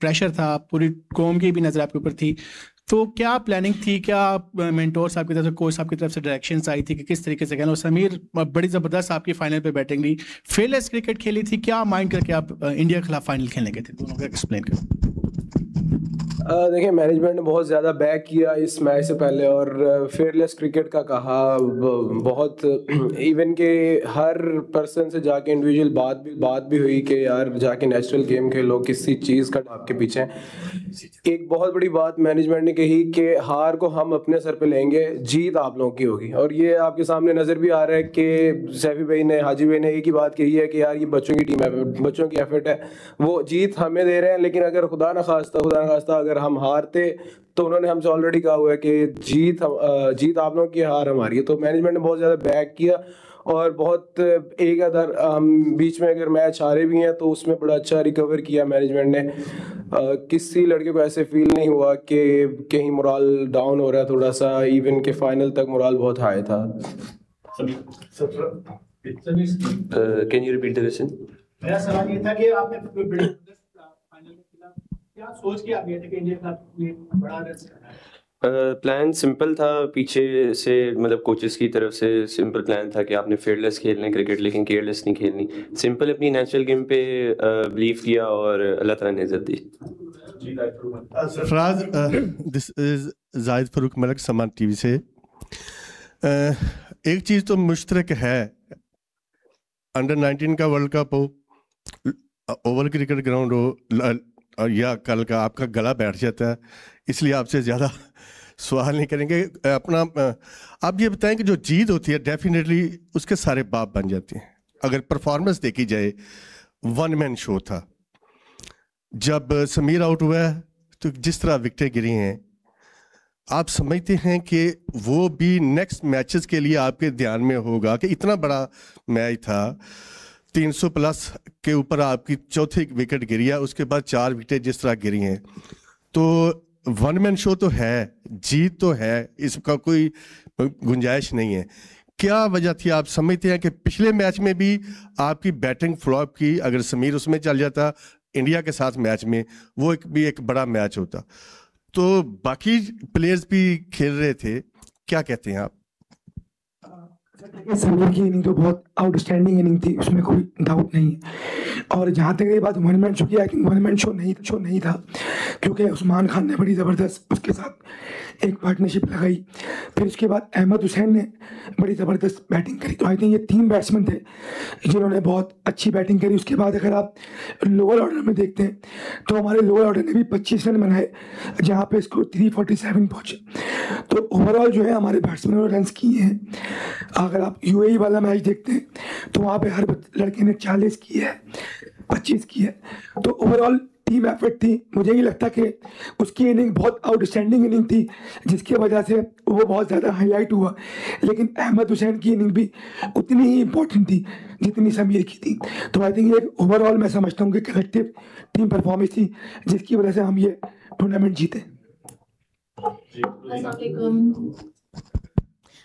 Pressure था, पूरी कौम की भी नज़र आपके ऊपर थी, तो क्या प्लानिंग थी, क्या मेंटोर साहब की तरफ से, कोच साहब की तरफ से डायरेक्शंस आई थी कि किस तरीके से कहना? और समीर बड़ी ज़बरदस्त आपकी फाइनल पे बैटिंग ली, फेयरलेस क्रिकेट खेली थी, क्या माइंड करके आप इंडिया के खिलाफ फाइनल खेलने गए थे? दोनों का एक्सप्लेन करें। देखिए, मैनेजमेंट ने बहुत ज़्यादा बैक किया इस मैच से पहले, और फेयरलेस क्रिकेट का कहा बहुत इवन के हर पर्सन से जाके इंडिविजुअल बात भी हुई कि यार जाके नेचुरल गेम खेलो, किसी चीज़ का आपके पीछे। एक बहुत बड़ी बात मैनेजमेंट ने कही कि हार को हम अपने सर पे लेंगे, जीत आप लोगों की होगी। और ये आपके सामने नज़र भी आ रहा है कि सैफी भाई ने, हाजी भाई ने एक ही बात कही है कि यार ये बच्चों की टीम है, बच्चों की एफर्ट है, वो जीत हमें दे रहे हैं, लेकिन अगर खुदा न खास्ता अगर हम हारते तो उन्होंने हमसे ऑलरेडी कहा हुआ है कि जीत आप लोगों की, हार हमारी है। तो मैनेजमेंट ने बहुत ज़्यादा बैक किया, और बहुत एक अदर बीच में अगर मैच हारे भी हैं तो उसमें बड़ा अच्छा रिकवर किया मैनेजमेंट ने। किसी लड़के को ऐसे फील नहीं हुआ कि कहीं मोराल डाउन हो रहा है थोड़ा सा, इवन के फाइनल तक मोराल बहुत हाई था। Can you repeat the question? मेरा सवाल ये था कि आपने फाइनल में खेला, क्या सोच के आप गए थे कि इंडिया का बड़ा रन करना है? प्लान सिंपल था, पीछे से मतलब कोचेस की तरफ से सिंपल प्लान था कि आपने फेयरलेस खेलना है क्रिकेट, लेकिन केयरलेस नहीं खेलनी। सिंपल अपनी नेचुरल गेम पे बिलीव किया और अल्लाह ताला ने इज्जत दी। फराज, दिस इज जाहिद फरूक मलिक, समान टीवी से। एक चीज़ तो मुश्तरक है, अंडर 19 का वर्ल्ड कप हो, ओवल क्रिकेट ग्राउंड हो, या कल का आपका गला बैठ जाता है, इसलिए आपसे ज़्यादा सवाल नहीं करेंगे। अपना आप ये बताएं कि जो जीत होती है डेफिनेटली उसके सारे बाप बन जाते हैं। अगर परफॉर्मेंस देखी जाए, वन मैन शो था। जब समीर आउट हुआ है तो जिस तरह विकेटें गिरी हैं, आप समझते हैं कि वो भी नेक्स्ट मैचेस के लिए आपके ध्यान में होगा कि इतना बड़ा मैच था, 300 प्लस के ऊपर आपकी चौथी विकेट गिरी है, उसके बाद 4 विकेटें जिस तरह गिरी हैं, तो वन मैन शो तो है, जीत तो है, इसका कोई गुंजाइश नहीं है। क्या वजह थी? आप समझते हैं कि पिछले मैच में भी आपकी बैटिंग फ्लॉप की, अगर समीर उसमें चल जाता इंडिया के साथ मैच में, वो भी एक बड़ा मैच होता, तो बाकी प्लेयर्स भी खेल रहे थे, क्या कहते हैं आप? समीर की इनिंग तो बहुत आउटस्टैंडिंग इनिंग थी, उसमें कोई डाउट नहीं है। और जहाँ तक ये बात वन मैन शो की, I think one man show नहीं था, क्योंकि उस्मान खान ने बड़ी ज़बरदस्त उसके साथ एक पार्टनरशिप लगाई, फिर उसके बाद अहमद हुसैन ने बड़ी ज़बरदस्त बैटिंग करी। तो आई थिंक ये 3 बैट्समैन थे जिन्होंने बहुत अच्छी बैटिंग करी। उसके बाद अगर आप लोअर ऑर्डर में देखते हैं तो हमारे लोअर ऑर्डर ने भी 25 रन बनाए, जहाँ पे स्कोर 347 पहुँचे। तो ओवरऑल जो है हमारे बैट्समैनों ने रन किए हैं। अगर आप यूएई वाला मैच देखते हैं तो वहाँ पे हर लड़के ने 40 की है, 25 की है। तो ओवरऑल टीम एफर्ट थी। मुझे नहीं लगता कि उसकी इनिंग बहुत आउटस्टैंडिंग इनिंग थी जिसकी वजह से वो बहुत ज़्यादा हाईलाइट हुआ, लेकिन अहमद हुसैन की इनिंग भी उतनी ही इम्पोर्टेंट थी जितनी समीर की थी। तो आई थिंक ये ओवरऑल मैं समझता हूँ कि कलेक्टिव टीम परफॉर्मेंस थी जिसकी वजह से हम ये टूर्नामेंट जीते।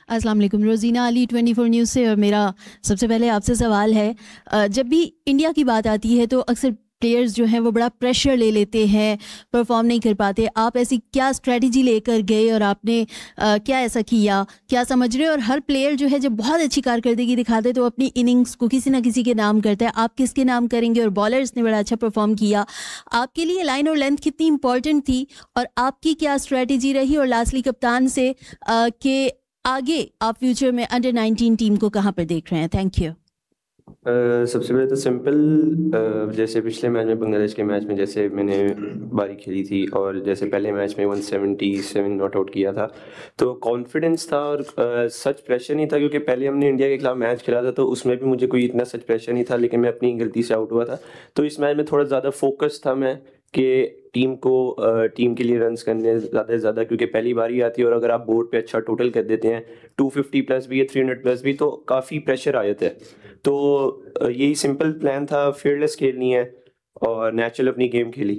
अस्सलाम वालेकुम, रोज़ीना अली 24 न्यूज़ से। और मेरा सबसे पहले आपसे सवाल है, जब भी इंडिया की बात आती है तो अक्सर प्लेयर्स जो हैं वो बड़ा प्रेशर ले लेते हैं, परफॉर्म नहीं कर पाते। आप ऐसी क्या स्ट्रेटजी लेकर गए और आपने क्या ऐसा किया, क्या समझ रहे हो? और हर प्लेयर जो है जब बहुत अच्छी कारकर्दगी दिखाते हैं तो अपनी इनिंग्स को किसी ना किसी के नाम करता है। आप किसके नाम करेंगे? और बॉलर्स ने बड़ा अच्छा परफॉर्म किया, आपके लिए लाइन और लेंथ कितनी इंपॉर्टेंट थी और आपकी क्या स्ट्रेटजी रही? और लास्टली कप्तान से कि आगे आप फ्यूचर में अंडर 19 टीम को कहाँ पर देख रहे हैं? Thank you. सबसे पहले तो सिंपल, जैसे पिछले मैच में, बांग्लादेश के मैच में जैसे मैंने बारी खेली थी और जैसे पहले मैच में 177 नॉट आउट किया था, तो कॉन्फिडेंस था और सच प्रेशर नहीं था, क्योंकि पहले हमने इंडिया के खिलाफ मैच खेला था तो उसमें भी मुझे कोई इतना सच प्रेशर नहीं था, लेकिन मैं अपनी गलती से आउट हुआ था। तो इस मैच में थोड़ा ज़्यादा फोकस था मैं कि टीम के लिए रन्स करने ज़्यादा से ज़्यादा, क्योंकि पहली बारी आती है और अगर आप बोर्ड पे अच्छा टोटल कर देते हैं, 250 प्लस भी है, 300 प्लस भी, तो काफ़ी प्रेशर आ जाता है। तो यही सिंपल प्लान था, फेयरलेस खेलनी है और नेचुरल अपनी गेम खेली।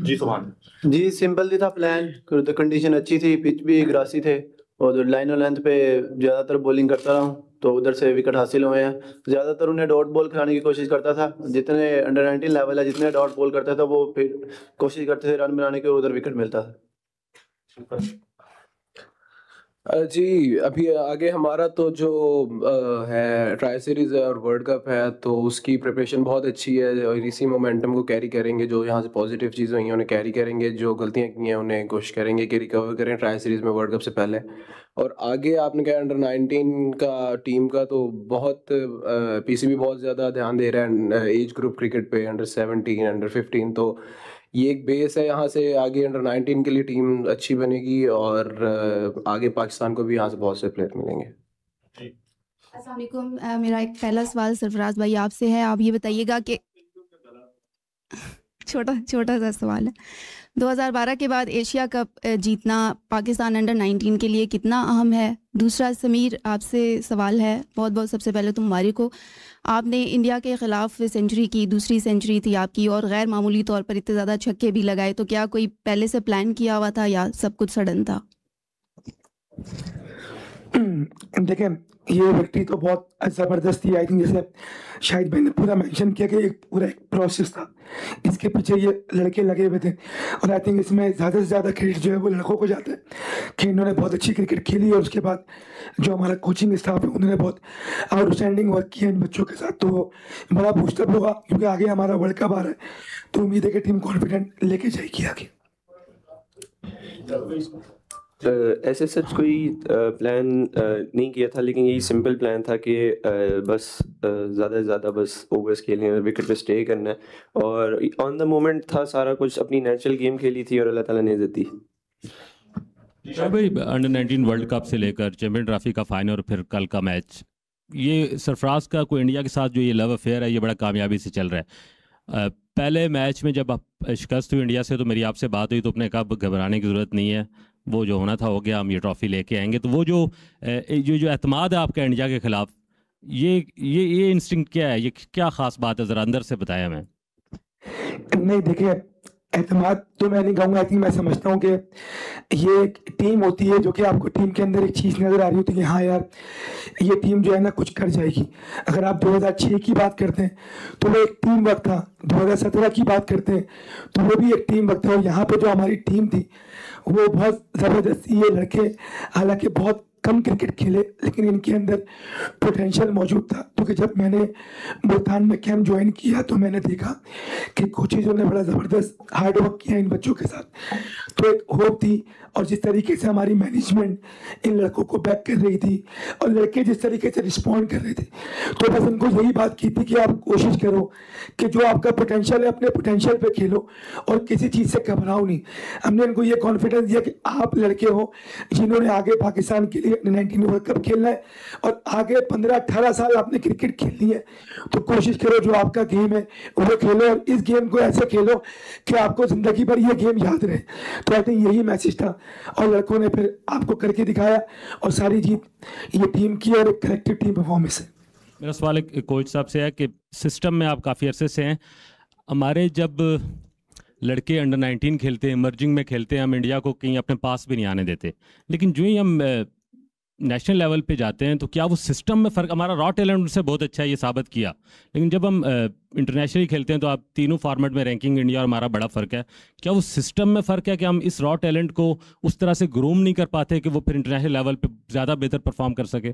जी सुभान जी, सिंपल ही था प्लान, कंडीशन अच्छी थी, पिच भी ग्रासी थे और लाइन और लेंथ पे ज़्यादातर बॉलिंग करता रहा हूँ, तो उधर से विकेट हासिल हुए हैं। ज़्यादातर उन्हें डॉट बॉल कराने की कोशिश करता था, जितने अंडर 19 लेवल है जितने डॉट बॉल करता था वो फिर कोशिश करते थे रन बनाने की, और उधर विकेट मिलता था। जी, अभी आगे हमारा तो जो है ट्राई सीरीज़ है और वर्ल्ड कप है, तो उसकी प्रिपरेशन बहुत अच्छी है और इसी मोमेंटम को कैरी करेंगे। जो यहाँ से पॉजिटिव चीज़ें हुई हैं उन्हें कैरी करेंगे, जो गलतियाँ की हैं उन्हें कोशिश करेंगे कि रिकवर करें ट्राई सीरीज़ में वर्ल्ड कप से पहले। और आगे आपने कहा अंडर 19 का टीम का तो बहुत पीसीबी बहुत ज़्यादा ध्यान दे रहा है एज ग्रुप क्रिकेट पे, अंडर 17 अंडर 15, तो ये एक बेस है। यहाँ से आगे अंडर 19 के लिए टीम अच्छी बनेगी और आगे पाकिस्तान को भी यहाँ से बहुत से प्लेयर मिलेंगे। अस्सलाम वालेकुम। मेरा एक पहला सवाल सरफराज भाई आपसे है। आप ये बताइएगा कि छोटा सा सवाल है, 2012 के बाद एशिया कप जीतना पाकिस्तान अंडर 19 के लिए कितना अहम है? दूसरा समीर आपसे सवाल है, बहुत बहुत सबसे पहले तो मुबारक हो, आपने इंडिया के ख़िलाफ़ सेंचुरी की, दूसरी सेंचुरी थी आपकी, और गैर मामूली तौर पर इतने ज़्यादा छक्के भी लगाए, तो क्या कोई पहले से प्लान किया हुआ था या सब कुछ सडन था? देखें, ये व्यक्ति तो बहुत ज़बरदस्त थी। आई थिंक जैसे शाहिद भाई ने पूरा मेंशन किया कि एक पूरा एक प्रोसेस था, इसके पीछे ये लड़के लगे हुए थे, और आई थिंक इसमें ज़्यादा से ज़्यादा क्रेडिट जो है वो लड़कों को जाता है कि इन्होंने बहुत अच्छी क्रिकेट खेली, और उसके बाद जो हमारा कोचिंग स्टाफ है उन्होंने बहुत आउटस्टैंडिंग वर्क किया इन बच्चों के साथ। तो बड़ा बूस्टअप होगा क्योंकि आगे हमारा वर्ल्ड कप आ रहा है, तो उम्मीद है कि टीम कॉन्फिडेंट लेके जाएगी आगे। ऐसे सच कोई प्लान नहीं किया था, लेकिन यही सिंपल प्लान था कि बस ज़्यादा से ज़्यादा बस ओवर्स खेलने हैं, विकेट पे स्टे करना है, और ऑन द मोमेंट था सारा कुछ, अपनी नेचुरल गेम खेली थी और अल्लाह ताला ने इज़्ज़त दी। भाई अंडर 19 वर्ल्ड कप से लेकर चैंपियन ट्रॉफी का फाइनल और फिर कल का मैच, ये सरफराज का कोई इंडिया के साथ जो ये लव अफेयर है ये बड़ा कामयाबी से चल रहा है। पहले मैच में जब आप शिकस्त हुई इंडिया से तो मेरी आपसे बात हुई तो अपने कहा घबराने की ज़रूरत नहीं है, वो जो होना था हो गया, हम ये ट्रॉफ़ी लेके आएंगे। तो वो जो एतमाद है आपका इंडिया के ख़िलाफ़, ये इंस्टिंक्ट क्या है, ये क्या ख़ास बात है, ज़रा अंदर से बताया हमें। नहीं देखिए, एतमाद तो मैं नहीं कहूँगा, आई थिंक मैं समझता हूँ कि ये एक टीम होती है जो कि आपको टीम के अंदर एक चीज़ नज़र आ रही होती है कि हाँ यार ये टीम जो है ना कुछ कर जाएगी। अगर आप 2006 की बात करते हैं तो वो एक टीम वर्क था, 2017 की बात करते हैं तो वो भी एक टीम वर्क था, और यहाँ पे जो हमारी टीम थी वो बहुत ज़बरदस्त। ये लड़के हालांकि बहुत कम क्रिकेट खेले लेकिन इनके अंदर पोटेंशियल मौजूद था, क्योंकि जब मैंने मुल्तान में कैंप ज्वाइन किया तो मैंने देखा कि कोचेज़ों ने बड़ा ज़बरदस्त हार्ड वर्क किया इन बच्चों के साथ, तो एक होप थी। और जिस तरीके से हमारी मैनेजमेंट इन लड़कों को बैक कर रही थी और लड़के जिस तरीके से रिस्पॉन्ड कर रहे थे, तो बस उनको यही बात की थी कि आप कोशिश करो कि जो आपका पोटेंशियल है अपने पोटेंशियल पे खेलो और किसी चीज़ से घबराओ नहीं। हमने इनको ये कॉन्फिडेंस दिया कि आप लड़के हो जिन्होंने आगे पाकिस्तान के लिए 19 वर्ल्ड कप खेलना है और आगे 15-18 साल आपने क्रिकेट खेलनी है, तो कोशिश करो जो आपका गेम है वो खेलो, और इस गेम को ऐसे खेलो कि आपको ज़िंदगी भर ये गेम याद रहे। तो आई थिंक यही मैसेज था, और लड़कों ने फिर आपको करके दिखाया और सारी जीत ये टीम की और एक कलेक्टिव टीम परफॉर्मेंस है। मेरा सवाल एक कोच साहब से है कि सिस्टम में आप काफ़ी अरसे से हैं, हमारे जब लड़के अंडर 19 खेलते हैं, इमर्जिंग में खेलते हैं, हम इंडिया को कहीं अपने पास भी नहीं आने देते, लेकिन जो ही हम नेशनल लेवल पे जाते हैं तो क्या वो सिस्टम में फ़र्क, हमारा रॉ टैलेंट उनसे बहुत अच्छा है ये साबित किया, लेकिन जब हम इंटरनेशनली खेलते हैं तो आप तीनों फॉर्मेट में रैंकिंग इंडिया और हमारा बड़ा फ़र्क है। क्या वो सिस्टम में फ़र्क है कि हम इस रॉ टैलेंट को उस तरह से ग्रूम नहीं कर पाते कि वो फिर इंटरनेशनल लेवल पे ज़्यादा बेहतर परफॉर्म कर सके?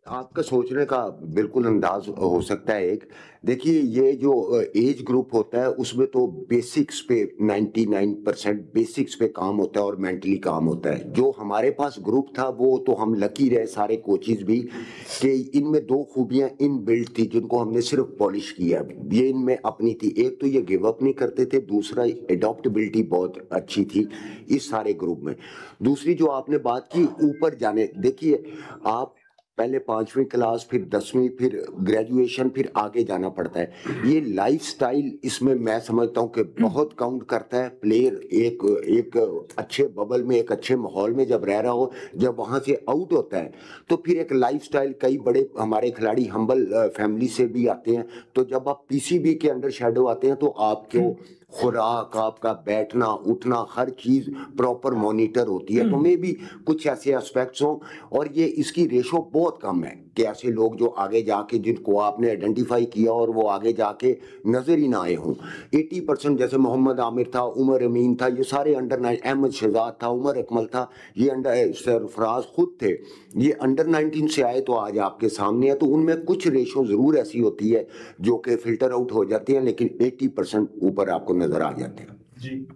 आपका सोचने का बिल्कुल अंदाज हो सकता है। एक देखिए, ये जो एज ग्रुप होता है उसमें तो बेसिक्स पे 99% बेसिक्स पे काम होता है और मेंटली काम होता है। जो हमारे पास ग्रुप था वो तो हम लकी रहे सारे कोचेज भी कि इनमें दो खूबियां इन बिल्ड थी जिनको हमने सिर्फ पॉलिश किया। ये इनमें अपनी थी, एक तो ये गिव अप नहीं करते थे, दूसरा एडॉप्टेबिलिटी बहुत अच्छी थी इस सारे ग्रुप में। दूसरी जो आपने बात की ऊपर जाने, देखिए आप पहले 5वीं क्लास, फिर 10वीं, फिर ग्रेजुएशन, फिर आगे जाना पड़ता है। ये लाइफस्टाइल इसमें मैं समझता हूँ कि बहुत काउंट करता है। प्लेयर एक अच्छे बबल में, एक अच्छे माहौल में जब रह रहा हो, जब वहाँ से आउट होता है तो फिर एक लाइफस्टाइल, कई बड़े हमारे खिलाड़ी हम्बल फैमिली से भी आते हैं, तो जब आप पीसीबी के अंडर शैडो आते हैं तो आपको खुराक, आपका बैठना उठना, हर चीज़ प्रॉपर मॉनिटर होती है। तो मे भी कुछ ऐसे एस्पेक्ट्स हों, और ये इसकी रेशो बहुत कम है कि ऐसे लोग जो आगे जाके जिनको आपने आइडेंटिफाई किया और वो आगे जाके नज़र ही ना आए हों। 80% जैसे मोहम्मद आमिर था, उमर अमीन था, ये सारे अंडर 19, अहमद शहजाद था, उमर अकमल था, ये अंडर सरफराज खुद थे, ये अंडर 19 से आए तो आज आपके सामने है। तो उनमें कुछ रेशो ज़रूर ऐसी होती है जो कि फ़िल्टर आउट हो जाती हैं, लेकिन 80% ऊपर आपको नज़र आ जाते हैं। जी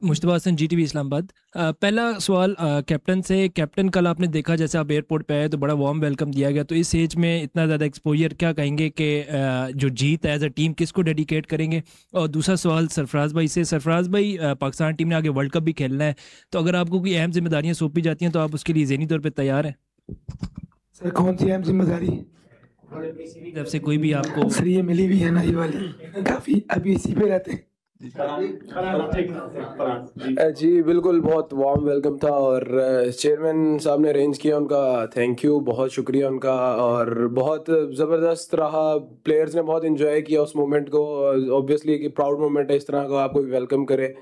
मुश्तबा हसन, GTV इस्लामाबाद। पहला सवाल कैप्टन से। कैप्टन, कल आपने देखा जैसे आप एयरपोर्ट पे आए तो बड़ा वार्म वेलकम दिया गया, तो इस एज में इतना ज़्यादा एक्सपोजर, क्या कहेंगे कि जो जीत एज अ टीम किसको डेडिकेट करेंगे? और दूसरा सवाल सरफराज भाई से। सरफराज भाई, पाकिस्तान टीम ने आगे वर्ल्ड कप भी खेलना है, तो अगर आपको कोई अहम जिम्मेदारियाँ सौंपी जाती हैं तो आप उसके लिए ज़हनी तौर पर तैयार हैं? सर कौन सी अहम जिम्मेदारी? जब से कोई भी आपको सर ये मिली भी है ना, ये वाली काफ़ी, अभी इसी पे रहते हैं। जी बिल्कुल, बहुत वार्म वेलकम था, और चेयरमैन साहब ने अरेंज किया, उनका थैंक यू, बहुत शुक्रिया उनका, और बहुत ज़बरदस्त रहा। प्लेयर्स ने बहुत इन्जॉय किया उस मोमेंट को। ऑब्वियसली एक प्राउड मोमेंट है, इस तरह का आपको वेलकम करे।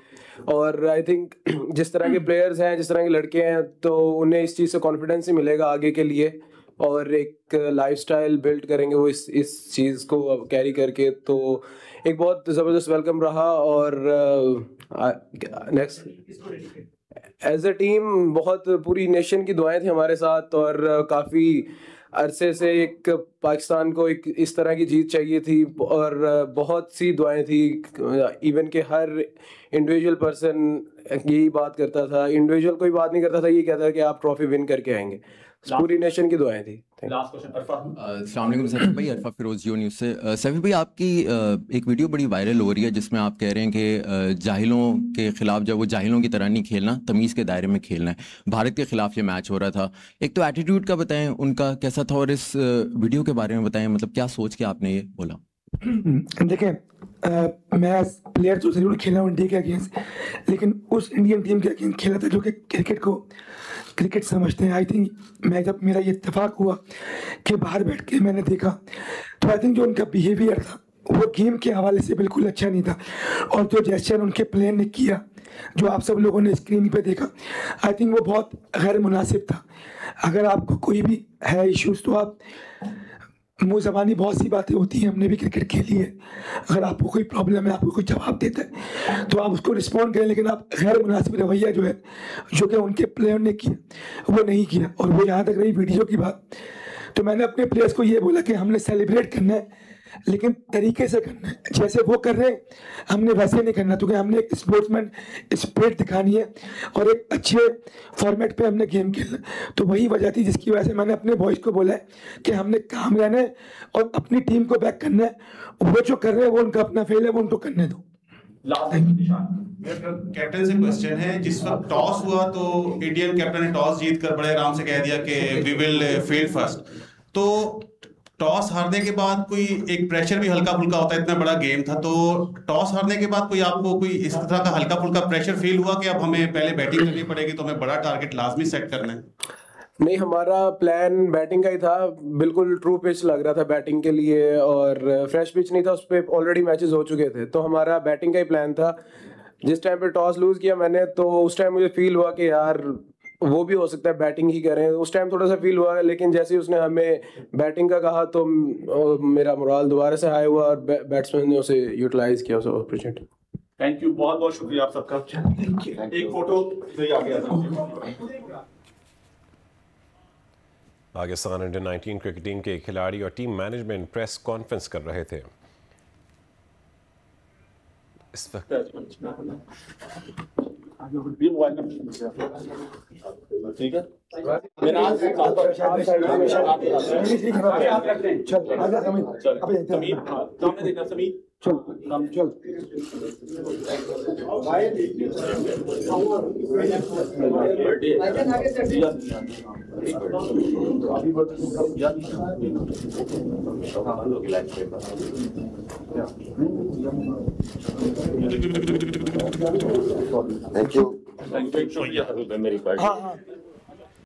और आई थिंक जिस तरह के प्लेयर्स हैं, जिस तरह के लड़के हैं, तो उन्हें इस चीज़ से कॉन्फिडेंस ही मिलेगा आगे के लिए, और एक लाइफस्टाइल बिल्ड करेंगे वो इस चीज़ को कैरी करके। तो एक बहुत ज़बरदस्त वेलकम रहा। और नेक्स्ट एज अ टीम बहुत पूरी नेशन की दुआएं थी हमारे साथ, और काफ़ी अरसे से एक पाकिस्तान को एक इस तरह की जीत चाहिए थी, और बहुत सी दुआएं थी। इवन के हर इंडिविजुअल पर्सन यही बात करता था, इंडिविजुअल कोई बात नहीं करता था, ये कहता था कि आप ट्रॉफी विन करके आएंगे। पूरी नेशन की दुआएं थी। लास्ट क्वेश्चन अस्सलाम वालेकुम सैफी भाई, अरफा फिरोज, जियो न्यूज़ से। सैफी भाई, आपकी एक वीडियो बड़ी वायरल हो रही है जिसमें आप कह रहे हैं कि जाहिलों के खिलाफ, जब वो जाहिलों की तरह नहीं खेलना, तमीज़ के दायरे में खेलना है। भारत के खिलाफ ये मैच हो रहा था। एक तो एटीट्यूड का बताएं, उनका कैसा था, और इस वीडियो के बारे में बताएं, मतलब क्या सोच के आपने ये बोला? देखें, मैं प्लेयर तो जरूर खेला हूँ इंडिया के अगेंस्ट, लेकिन उस इंडियन टीम के अगेंस्ट खेला था जो कि क्रिकेट समझते हैं। आई थिंक मैं जब मेरा ये इत्तेफाक हुआ कि बाहर बैठ के मैंने देखा, तो आई थिंक जो उनका बिहेवियर था वो गेम के हवाले से बिल्कुल अच्छा नहीं था, और जो जेस्चर उनके प्लेयर ने किया, जो आप सब लोगों ने स्क्रीन पे देखा, आई थिंक वो बहुत गैर मुनासिब था। अगर आपको कोई भी है इश्यूज़, तो आप मुँह ज़बानी बहुत सी बातें होती हैं, हमने भी क्रिकेट खेली है। अगर आपको कोई प्रॉब्लम है, आपको कोई जवाब देता है, तो आप उसको रिस्पॉन्ड करें, लेकिन आप गैर मुनासिब रवैया जो है, जो कि उनके प्लेयर ने किया, वो नहीं किया। और वो यहाँ तक रही वीडियो की बात, तो मैंने अपने प्लेयर्स को ये बोला कि हमने सेलिब्रेट करना है, लेकिन तरीके से करना है। जैसे वो कर रहे हैं हमने वैसे नहीं करना, क्योंकि हमने एक स्पोर्ट्समैन स्पिरिट दिखानी है, और एक अच्छे फॉर्मेट पे हमने गेम खेलना। तो वही वजह थी जिसकी वजह से मैंने अपने बॉयज़ को बोला है कि हमने काम रहना है और अपनी टीम को बैक करना है। वो जो कर रहे हैं वो उनका अपना फेल है, वो उनको करने दो। कैप्टन से क्वेश्चन है, जिस वक्त टॉस हुआ तो इंडियन कैप्टन ने टॉस जीत कर बड़े आराम से कह दिया कि वी विल फील्ड फर्स्ट। तो टॉस हारने के बाद कोई एक प्रेशर भी हल्का फुल्का होता है, इतना बड़ा गेम था, तो टॉस हारने के बाद कोई आपको कोई इस तरह का हल्का फुल्का प्रेशर फील हुआ कि अब हमें पहले बैटिंग करनी पड़ेगी, तो हमें बड़ा टारगेट लाजमी सेट करना है? नहीं, हमारा प्लान बैटिंग का ही था। बिल्कुल ट्रू पिच लग रहा था बैटिंग के लिए, और फ्रेश पिच नहीं था, उस पर ऑलरेडी मैचेस हो चुके थे, तो हमारा बैटिंग का ही प्लान था। जिस टाइम पे टॉस लूज किया मैंने, तो उस टाइम मुझे फील हुआ कि यार वो भी हो सकता है बैटिंग ही करें, उस टाइम थोड़ा सा फील हुआ। लेकिन जैसे ही उसने हमें बैटिंग का कहा तो मेरा मोराल दोबारा से हाई हुआ, और बैट्समैन ने उसे यूटिलाइज किया उस अपॉर्चुनिटी। थैंक यू, बहुत बहुत शुक्रिया आप सबका। एक फोटो आ गया था। पाकिस्तान अंडर 19 क्रिकेट टीम के खिलाड़ी और टीम मैनेजमेंट प्रेस कॉन्फ्रेंस कर रहे थे। इस वक्त ठीक है, थैंक यू। मेरी पार्टी।